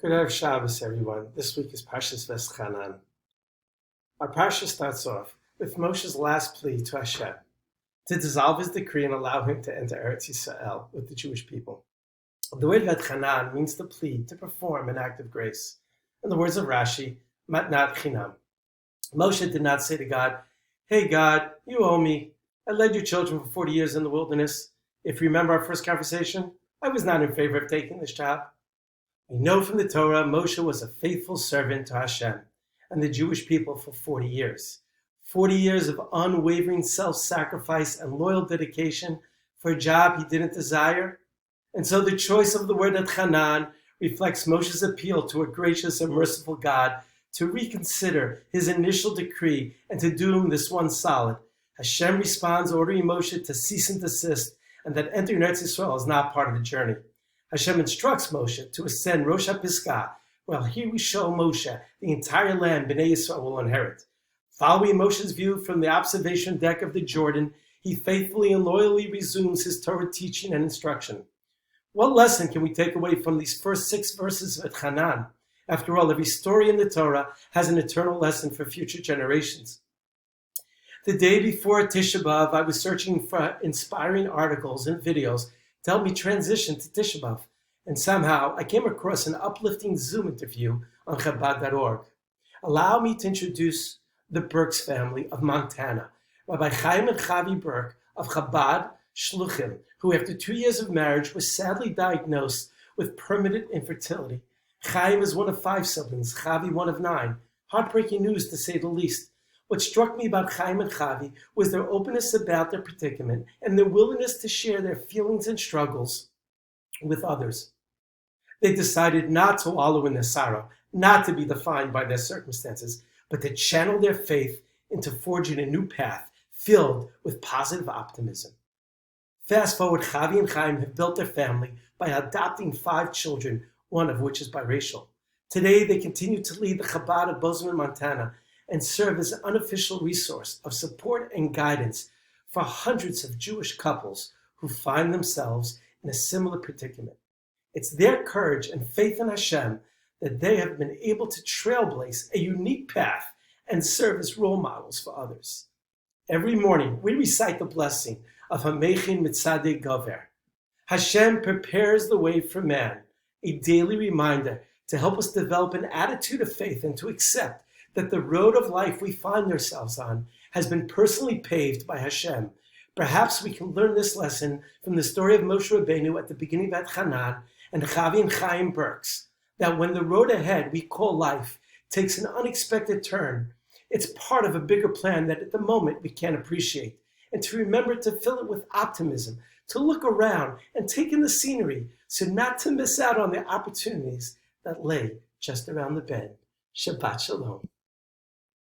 Good Erev Shabbos, everyone. This week is Parshas Vetchanan. Our Parsha starts off with Moshe's last plea to Hashem to dissolve his decree and allow him to enter Eretz Yisrael with the Jewish people. The word Vetchanan means to plead, to perform an act of grace. In the words of Rashi, matnat chinam. Moshe did not say to God, "Hey God, you owe me. I led your children for 40 years in the wilderness. If you remember our first conversation, I was not in favor of taking this job." We know from the Torah, Moshe was a faithful servant to Hashem and the Jewish people for 40 years. 40 years of unwavering self-sacrifice and loyal dedication for a job he didn't desire. And so the choice of the word Vetchanan reflects Moshe's appeal to a gracious and merciful God to reconsider his initial decree and to do this one solid. Hashem responds, ordering Moshe to cease and desist, and that entering Eretz Yisrael is not part of the journey. Hashem instructs Moshe to ascend Rosh HaPisgah, while here we show Moshe the entire land Bnei Yisrael will inherit. Following Moshe's view from the observation deck of the Jordan, he faithfully and loyally resumes his Torah teaching and instruction. What lesson can we take away from these first 6 verses of Vetchanan? After all, every story in the Torah has an eternal lesson for future generations. The day before Tisha B'Av, I was searching for inspiring articles and videos to help me transition to Tisha B'Av, and somehow I came across an uplifting Zoom interview on Chabad.org. Allow me to introduce the Burks family of Montana, Rabbi Chaim and Chavi Burke of Chabad Shluchim, who after 2 years of marriage was sadly diagnosed with permanent infertility. Chaim is one of 5 siblings, Chavi one of 9. Heartbreaking news to say the least. What struck me about Chaim and Chavi was their openness about their predicament and their willingness to share their feelings and struggles with others. They decided not to wallow in their sorrow, not to be defined by their circumstances, but to channel their faith into forging a new path filled with positive optimism. Fast forward, Chavi and Chaim have built their family by adopting 5 children, one of which is biracial. Today, they continue to lead the Chabad of Bozeman, Montana, and serve as an unofficial resource of support and guidance for hundreds of Jewish couples who find themselves in a similar predicament. It's their courage and faith in Hashem that they have been able to trailblaze a unique path and serve as role models for others. Every morning, we recite the blessing of Hamechin Mitzadeh Gover. Hashem prepares the way for man, a daily reminder to help us develop an attitude of faith and to accept that the road of life we find ourselves on has been personally paved by Hashem. Perhaps we can learn this lesson from the story of Moshe Rabbeinu at the beginning of Vetchanan and Chavi and Chaim Burks, that when the road ahead we call life takes an unexpected turn, it's part of a bigger plan that at the moment we can't appreciate, and to remember to fill it with optimism, to look around and take in the scenery, so not to miss out on the opportunities that lay just around the bend. Shabbat Shalom.